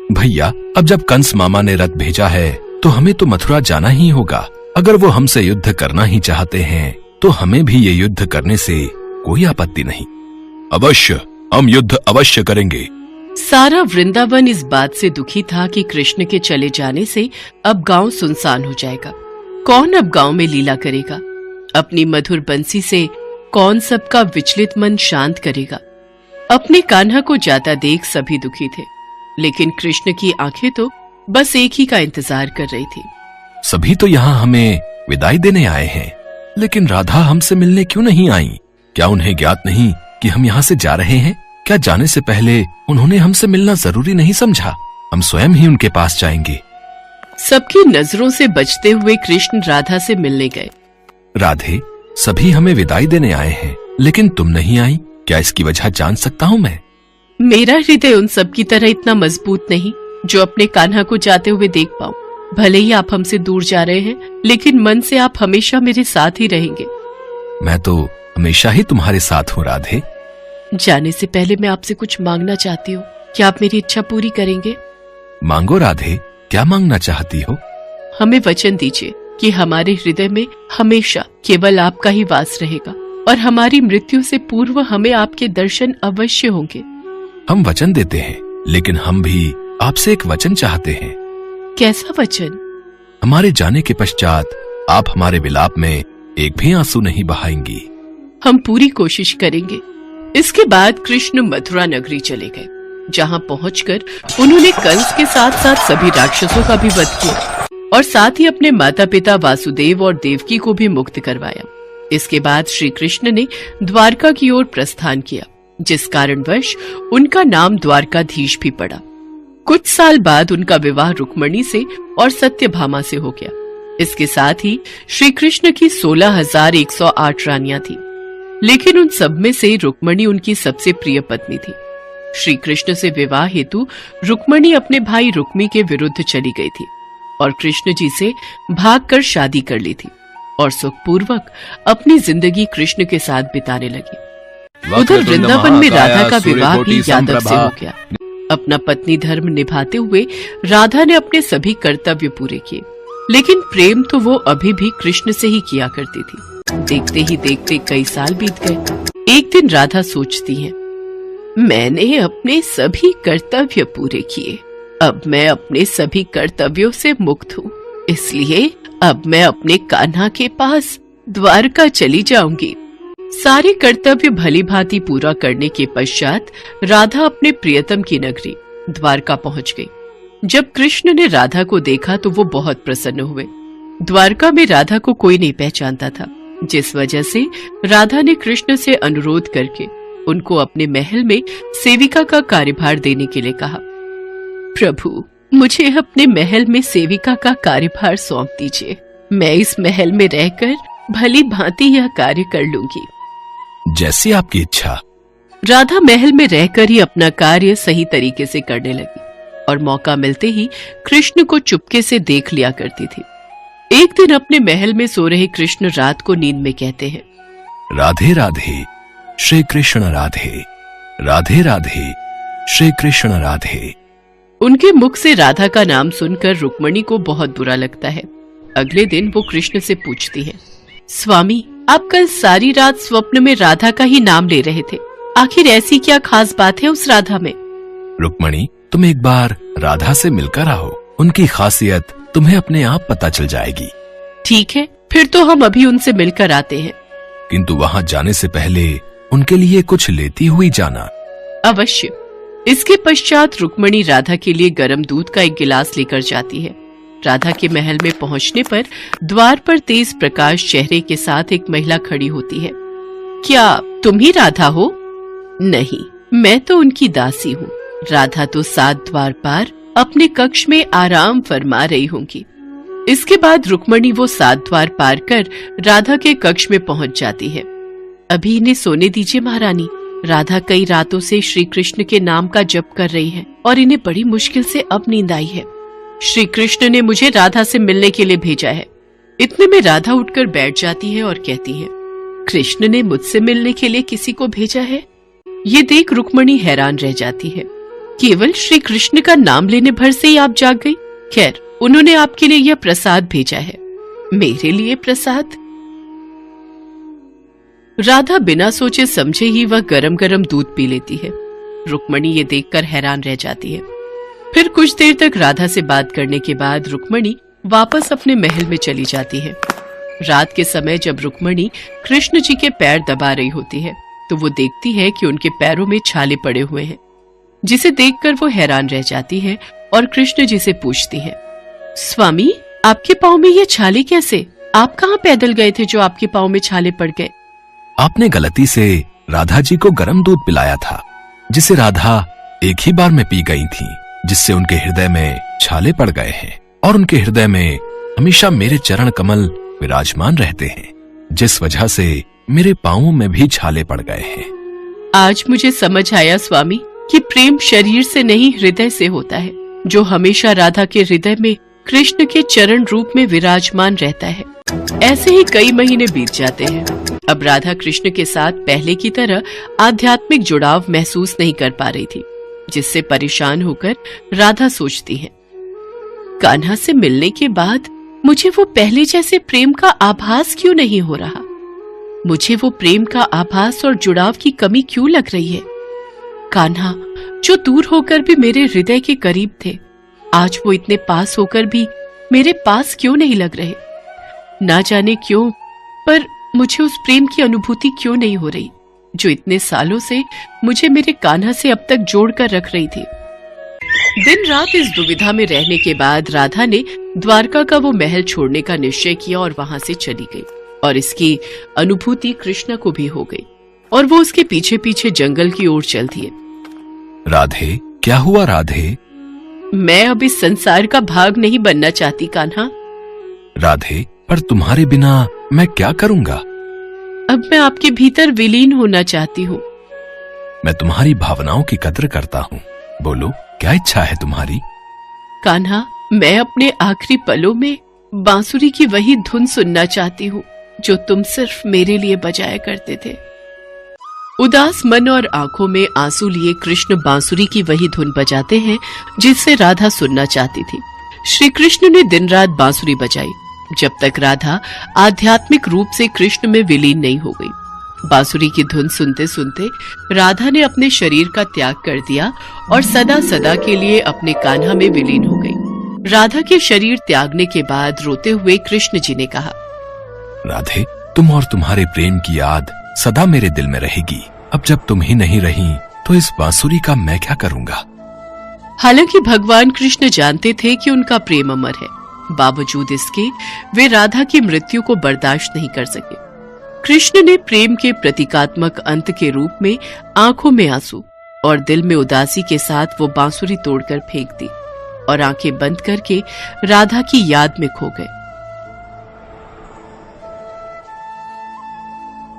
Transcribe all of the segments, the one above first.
भैया, अब जब कंस मामा ने रथ भेजा है तो हमें तो मथुरा जाना ही होगा। अगर वो हमसे युद्ध करना ही चाहते हैं तो हमें भी ये युद्ध करने से कोई आपत्ति नहीं। अवश्य, हम युद्ध अवश्य करेंगे। सारा वृंदावन इस बात से दुखी था कि कृष्ण के चले जाने से अब गांव सुनसान हो जाएगा। कौन अब गांव में लीला करेगा? अपनी मधुर बंसी से कौन सबका विचलित मन शांत करेगा? अपने कान्हा को जाता देख सभी दुखी थे, लेकिन कृष्ण की आंखें तो बस एक ही का इंतजार कर रही थी। सभी तो यहाँ हमें विदाई देने आए हैं, लेकिन राधा हमसे मिलने क्यों नहीं आई? क्या उन्हें ज्ञात नहीं कि हम यहाँ से जा रहे हैं? क्या जाने से पहले उन्होंने हमसे मिलना जरूरी नहीं समझा? हम स्वयं ही उनके पास जाएंगे। सबकी नजरों से बचते हुए कृष्ण राधा से मिलने गए। राधे, सभी हमें विदाई देने आए हैं, लेकिन तुम नहीं आई। क्या इसकी वजह जान सकता हूँ मैं? मेरा हृदय उन सब की तरह इतना मजबूत नहीं जो अपने कान्हा को जाते हुए देख पाऊं। भले ही आप हमसे दूर जा रहे हैं, लेकिन मन से आप हमेशा मेरे साथ ही रहेंगे। मैं तो हमेशा ही तुम्हारे साथ हूँ राधे। जाने से पहले मैं आपसे कुछ मांगना चाहती हूँ। क्या आप मेरी इच्छा पूरी करेंगे? मांगो राधे, क्या मांगना चाहती हो? हमें वचन दीजिए कि हमारे हृदय में हमेशा केवल आपका ही वास रहेगा और हमारी मृत्यु से पूर्व हमें आपके दर्शन अवश्य होंगे। हम वचन देते हैं, लेकिन हम भी आपसे एक वचन चाहते हैं। कैसा वचन? हमारे जाने के पश्चात आप हमारे विलाप में एक भी आंसू नहीं बहाएंगी। हम पूरी कोशिश करेंगे। इसके बाद कृष्ण मथुरा नगरी चले गए, जहाँ पहुंचकर उन्होंने कंस के साथ साथ सभी राक्षसों का भी वध किया और साथ ही अपने माता पिता वासुदेव और देवकी को भी मुक्त करवाया। इसके बाद श्री कृष्ण ने द्वारका की ओर प्रस्थान किया, जिस कारणवश उनका नाम द्वारकाधीश भी पड़ा। कुछ साल बाद उनका विवाह रुक्मणी से और सत्यभामा से हो गया। इसके साथ ही श्री कृष्ण की 16,108 रानियां थी, लेकिन उन सब में से रुक्मणी उनकी सबसे प्रिय पत्नी थी। श्री कृष्ण से विवाह हेतु रुक्मणी अपने भाई रुक्मी के विरुद्ध चली गई थी और कृष्ण जी से भागकर शादी कर ली थी और सुखपूर्वक अपनी जिंदगी कृष्ण के साथ बिताने लगी। उधर वृंदावन में राधा का विवाह भी यादव से हो गया। अपना पत्नी धर्म निभाते हुए राधा ने अपने सभी कर्तव्य पूरे किए, लेकिन प्रेम तो वो अभी भी कृष्ण से ही किया करती थी। देखते ही देखते कई साल बीत गए। एक दिन राधा सोचती है, मैंने अपने सभी कर्तव्य पूरे किए, अब मैं अपने सभी कर्तव्यों से मुक्त हूँ, इसलिए अब मैं अपने कान्हा के पास द्वारका चली जाऊंगी। सारे कर्तव्य भली भांति पूरा करने के पश्चात राधा अपने प्रियतम की नगरी द्वारका पहुंच गई। जब कृष्ण ने राधा को देखा तो वो बहुत प्रसन्न हुए। द्वारका में राधा को कोई नहीं पहचानता था, जिस वजह से राधा ने कृष्ण से अनुरोध करके उनको अपने महल में सेविका का कार्यभार देने के लिए कहा। प्रभु, मुझे अपने महल में सेविका का कार्यभार सौंप दीजिए। मैं इस महल में रहकर भली भांति यह कार्य कर लूंगी। जैसी आपकी इच्छा। राधा महल में रहकर ही अपना कार्य सही तरीके से करने लगी और मौका मिलते ही कृष्ण को चुपके से देख लिया करती थी। एक दिन अपने महल में सो रहे कृष्ण रात को नींद में कहते हैं, राधे राधे श्री कृष्ण राधे, राधे राधे श्री कृष्ण राधे। उनके मुख से राधा का नाम सुनकर रुक्मणी को बहुत बुरा लगता है। अगले दिन वो कृष्ण से पूछती है, स्वामी, आप कल सारी रात स्वप्न में राधा का ही नाम ले रहे थे, आखिर ऐसी क्या खास बात है उस राधा में? रुक्मणी, तुम एक बार राधा से मिलकर आओ, उनकी खासियत तुम्हें अपने आप पता चल जाएगी। ठीक है, फिर तो हम अभी उनसे मिलकर आते हैं। किंतु वहाँ जाने से पहले उनके लिए कुछ लेती हुई जाना। अवश्य। इसके पश्चात रुक्मणी राधा के लिए गर्म दूध का एक गिलास लेकर जाती है। राधा के महल में पहुंचने पर द्वार पर तेज प्रकाश चेहरे के साथ एक महिला खड़ी होती है। क्या तुम ही राधा हो? नहीं, मैं तो उनकी दासी हूँ। राधा तो 7 द्वार पार अपने कक्ष में आराम फरमा रही होंगी। इसके बाद रुक्मणी वो 7 द्वार पार कर राधा के कक्ष में पहुंच जाती है। अभी इन्हें सोने दीजिए महारानी। राधा कई रातों से श्री कृष्ण के नाम का जप कर रही है और इन्हें बड़ी मुश्किल से अब नींद आई है। श्री कृष्ण ने मुझे राधा से मिलने के लिए भेजा है। इतने में राधा उठकर बैठ जाती है और कहती है, कृष्ण ने मुझसे मिलने के लिए किसी को भेजा है? ये देख रुक्मणी हैरान रह जाती है। केवल श्री कृष्ण का नाम लेने भर से ही आप जाग गई? खैर, उन्होंने आपके लिए यह प्रसाद भेजा है। मेरे लिए प्रसाद? राधा बिना सोचे समझे ही वह गरम गरम दूध पी लेती है। रुक्मणी ये देखकर हैरान रह जाती है। फिर कुछ देर तक राधा से बात करने के बाद रुक्मणी वापस अपने महल में चली जाती है। रात के समय जब रुक्मणी कृष्ण जी के पैर दबा रही होती है तो वो देखती है कि उनके पैरों में छाले पड़े हुए हैं, जिसे देखकर वो हैरान रह जाती है और कृष्ण जी से पूछती है, स्वामी, आपके पाँव में ये छाले कैसे? आप कहाँ पैदल गए थे जो आपके पाँव में छाले पड़ गए? आपने गलती से राधा जी को गर्म दूध पिलाया था, जिसे राधा एक ही बार में पी गई थी, जिससे उनके हृदय में छाले पड़ गए हैं और उनके हृदय में हमेशा मेरे चरण कमल विराजमान रहते हैं, जिस वजह से मेरे पांवों में भी छाले पड़ गए हैं। आज मुझे समझ आया स्वामी कि प्रेम शरीर से नहीं हृदय से होता है, जो हमेशा राधा के हृदय में कृष्ण के चरण रूप में विराजमान रहता है। ऐसे ही कई महीने बीत जाते हैं। अब राधा कृष्ण के साथ पहले की तरह आध्यात्मिक जुड़ाव महसूस नहीं कर पा रही थी, जिससे परेशान होकर राधा सोचती है, कान्हा से मिलने के बाद मुझे वो पहले जैसे प्रेम का आभास क्यों नहीं हो रहा? मुझे वो प्रेम का आभास और जुड़ाव की कमी क्यों लग रही है? कान्हा, जो दूर होकर भी मेरे हृदय के करीब थे, आज वो इतने पास होकर भी मेरे पास क्यों नहीं लग रहे? ना जाने क्यों, पर मुझे उस प्रेम की अनुभूति क्यों नहीं हो रही, जो इतने सालों से मुझे मेरे कान्हा से अब तक जोड़कर रख रही थी। दिन रात इस दुविधा में रहने के बाद राधा ने द्वारका का वो महल छोड़ने का निश्चय किया और वहां से चली गई। और इसकी अनुभूति कृष्ण को भी हो गई और वो उसके पीछे पीछे जंगल की ओर चलती है। राधे, क्या हुआ राधे? मैं अब इस संसार का भाग नहीं बनना चाहती कान्हा। राधे, पर तुम्हारे बिना मैं क्या करूंगा? अब मैं आपके भीतर विलीन होना चाहती हूँ। मैं तुम्हारी भावनाओं की कद्र करता हूँ। बोलो, क्या इच्छा है तुम्हारी? कान्हा, मैं अपने आखिरी पलों में बांसुरी की वही धुन सुनना चाहती हूँ जो तुम सिर्फ मेरे लिए बजाया करते थे। उदास मन और आंखों में आंसू लिए कृष्ण बांसुरी की वही धुन बजाते हैं जिससे राधा सुनना चाहती थी। श्री कृष्ण ने दिन रात बांसुरी बजाई जब तक राधा आध्यात्मिक रूप से कृष्ण में विलीन नहीं हो गई। बांसुरी की धुन सुनते सुनते राधा ने अपने शरीर का त्याग कर दिया और सदा सदा के लिए अपने कान्हा में विलीन हो गई। राधा के शरीर त्यागने के बाद रोते हुए कृष्ण जी ने कहा, राधे, तुम और तुम्हारे प्रेम की याद सदा मेरे दिल में रहेगी। अब जब तुम ही नहीं रही तो इस बांसुरी का मैं क्या करूंगा? हालांकि भगवान कृष्ण जानते थे कि उनका प्रेम अमर है, बावजूद इसके वे राधा की मृत्यु को बर्दाश्त नहीं कर सके। कृष्ण ने प्रेम के प्रतीकात्मक अंत के रूप में आंखों में आंसू और दिल में उदासी के साथ वो बांसुरी तोड़कर फेंक दी और आंखें बंद करके राधा की याद में खो गए।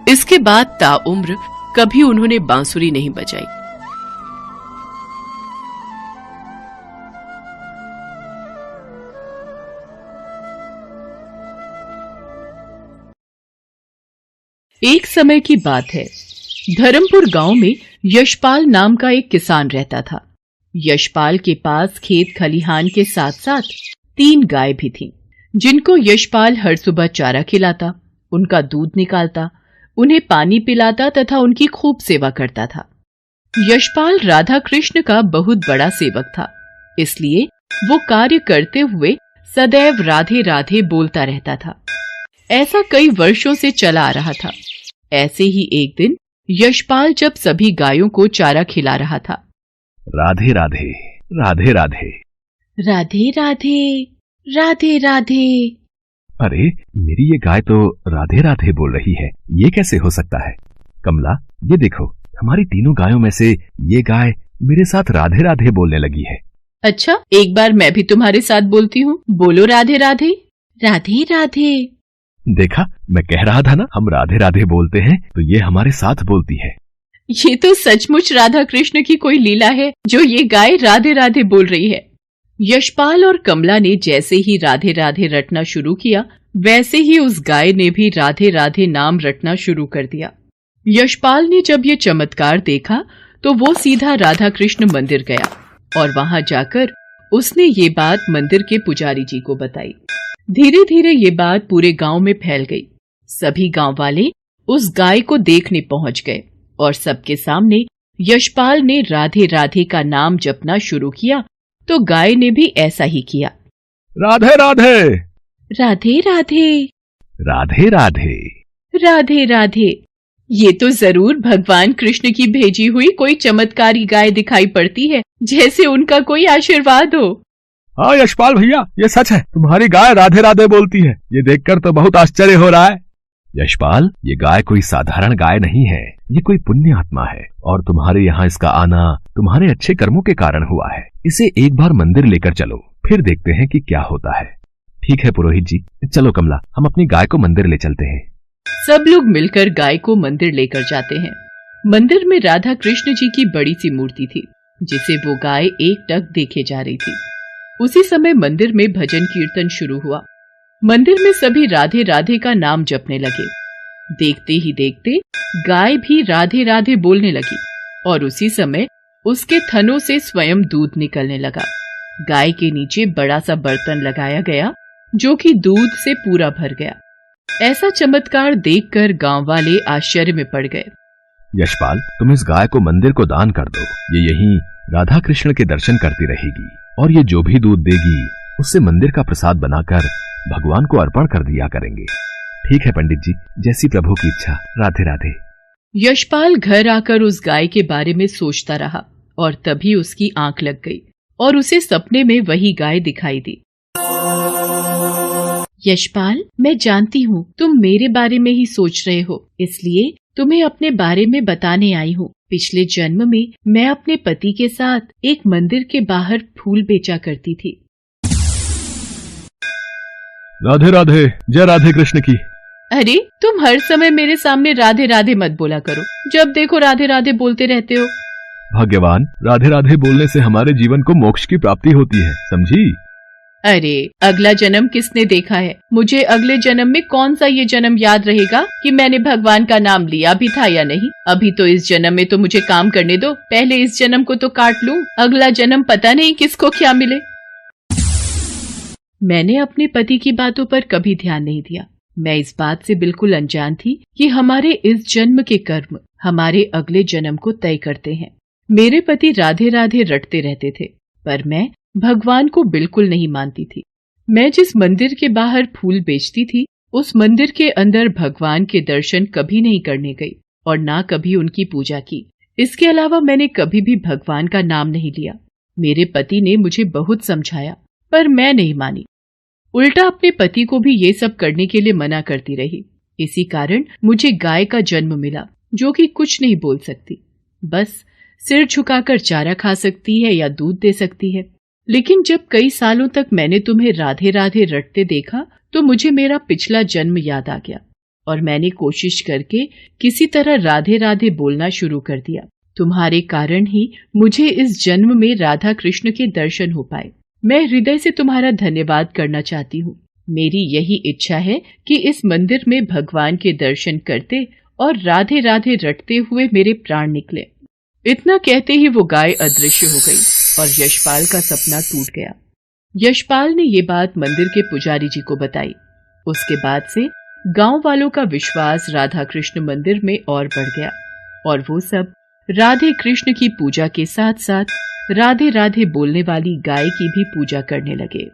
इसके बाद ताउम्र कभी उन्होंने बांसुरी नहीं बजाई। एक समय की बात है, धर्मपुर गांव में यशपाल नाम का एक किसान रहता था। यशपाल के पास खेत खलिहान के साथ साथ 3 गाय भी थीं, जिनको यशपाल हर सुबह चारा खिलाता, उनका दूध निकालता, उन्हें पानी पिलाता तथा उनकी खूब सेवा करता था। यशपाल राधा कृष्ण का बहुत बड़ा सेवक था, इसलिए वो कार्य करते हुए सदैव राधे राधे बोलता रहता था। ऐसा कई वर्षों से चला आ रहा था। ऐसे ही एक दिन यशपाल जब सभी गायों को चारा खिला रहा था, राधे राधे, राधे राधे, राधे राधे, राधे राधे। अरे, मेरी ये गाय तो राधे राधे बोल रही है, ये कैसे हो सकता है? कमला, ये देखो, हमारी तीनों गायों में से ये गाय मेरे साथ राधे राधे बोलने लगी है। अच्छा, एक बार मैं भी तुम्हारे साथ बोलती हूँ। बोलो राधे राधे, राधे राधे। देखा, मैं कह रहा था ना, हम राधे राधे बोलते हैं तो ये हमारे साथ बोलती है। ये तो सचमुच राधा कृष्ण की कोई लीला है जो ये गाय राधे राधे बोल रही है। यशपाल और कमला ने जैसे ही राधे राधे रटना शुरू किया, वैसे ही उस गाय ने भी राधे राधे नाम रटना शुरू कर दिया। यशपाल ने जब ये चमत्कार देखा तो वो सीधा राधा कृष्ण मंदिर गया और वहां जाकर उसने ये बात मंदिर के पुजारी जी को बताई। धीरे धीरे ये बात पूरे गांव में फैल गई। सभी गांव वाले उस गाय को देखने पहुंच गए और सबके सामने यशपाल ने राधे राधे का नाम जपना शुरू किया तो गाय ने भी ऐसा ही किया। राधे राधे, राधे राधे, राधे राधे, राधे राधे। ये तो जरूर भगवान कृष्ण की भेजी हुई कोई चमत्कारी गाय दिखाई पड़ती है, जैसे उनका कोई आशीर्वाद हो। हाँ यशपाल भैया, ये सच है, तुम्हारी गाय राधे राधे बोलती है। ये देखकर तो बहुत आश्चर्य हो रहा है। यशपाल, ये गाय कोई साधारण गाय नहीं है, ये कोई पुण्य आत्मा है और तुम्हारे यहाँ इसका आना तुम्हारे अच्छे कर्मों के कारण हुआ है। इसे एक बार मंदिर लेकर चलो, फिर देखते हैं कि क्या होता है। ठीक है पुरोहित जी, चलो कमला, हम अपनी गाय को मंदिर ले चलते हैं। सब लोग मिलकर गाय को मंदिर लेकर जाते हैं। मंदिर में राधा कृष्ण जी की बड़ी सी मूर्ति थी, जिसे वो गाय एकटक देखे जा रही थी। उसी समय मंदिर में भजन कीर्तन शुरू हुआ। मंदिर में सभी राधे राधे का नाम जपने लगे। देखते ही देखते गाय भी राधे राधे बोलने लगी और उसी समय उसके थनों से स्वयं दूध निकलने लगा। गाय के नीचे बड़ा सा बर्तन लगाया गया जो कि दूध से पूरा भर गया। ऐसा चमत्कार देखकर गांव वाले आश्चर्य में पड़ गए। यशपाल, तुम इस गाय को मंदिर को दान कर दो। ये यहीं राधा कृष्ण के दर्शन करती रहेगी और ये जो भी दूध देगी उससे मंदिर का प्रसाद बनाकर भगवान को अर्पण कर दिया करेंगे। ठीक है पंडित जी, जैसी प्रभु की इच्छा। राधे राधे। यशपाल घर आकर उस गाय के बारे में सोचता रहा और तभी उसकी आंख लग गई और उसे सपने में वही गाय दिखाई दी। यशपाल, मैं जानती हूँ तुम मेरे बारे में ही सोच रहे हो, इसलिए तुम्हें अपने बारे में बताने आई हूँ। पिछले जन्म में मैं अपने पति के साथ एक मंदिर के बाहर फूल बेचा करती थी। राधे राधे, जय राधे कृष्ण की। अरे, तुम हर समय मेरे सामने राधे राधे मत बोला करो। जब देखो राधे राधे बोलते रहते हो। भाग्यवान, राधे राधे बोलने से हमारे जीवन को मोक्ष की प्राप्ति होती है, समझी? अरे, अगला जन्म किसने देखा है? मुझे अगले जन्म में कौन सा ये जन्म याद रहेगा कि मैंने भगवान का नाम लिया भी था या नहीं। अभी तो इस जन्म में तो मुझे काम करने दो, पहले इस जन्म को तो काट लूं। अगला जन्म पता नहीं किसको क्या मिले। मैंने अपने पति की बातों पर कभी ध्यान नहीं दिया। मैं इस बात से बिल्कुल अनजान थी कि हमारे इस जन्म के कर्म हमारे अगले जन्म को तय करते हैं। मेरे पति राधे राधे रटते रहते थे, पर मैं भगवान को बिल्कुल नहीं मानती थी। मैं जिस मंदिर के बाहर फूल बेचती थी, उस मंदिर के अंदर भगवान के दर्शन कभी नहीं करने गई और ना कभी उनकी पूजा की। इसके अलावा मैंने कभी भी भगवान का नाम नहीं लिया। मेरे पति ने मुझे बहुत समझाया, पर मैं नहीं मानी। उल्टा अपने पति को भी ये सब करने के लिए मना करती रही। इसी कारण मुझे गाय का जन्म मिला, जो कि कुछ नहीं बोल सकती, बस सिर झुकाकर चारा खा सकती है या दूध दे सकती है। लेकिन जब कई सालों तक मैंने तुम्हें राधे राधे रटते देखा तो मुझे मेरा पिछला जन्म याद आ गया और मैंने कोशिश करके किसी तरह राधे राधे बोलना शुरू कर दिया। तुम्हारे कारण ही मुझे इस जन्म में राधा कृष्ण के दर्शन हो पाए। मैं हृदय से तुम्हारा धन्यवाद करना चाहती हूँ। मेरी यही इच्छा है कि इस मंदिर में भगवान के दर्शन करते और राधे राधे रटते हुए मेरे प्राण निकले। इतना कहते ही वो गाय अदृश्य हो गई और यशपाल का सपना टूट गया। यशपाल ने ये बात मंदिर के पुजारी जी को बताई। उसके बाद से गांव वालों का विश्वास राधा कृष्ण मंदिर में और बढ़ गया और वो सब राधे कृष्ण की पूजा के साथ साथ राधे राधे बोलने वाली गाय की भी पूजा करने लगे।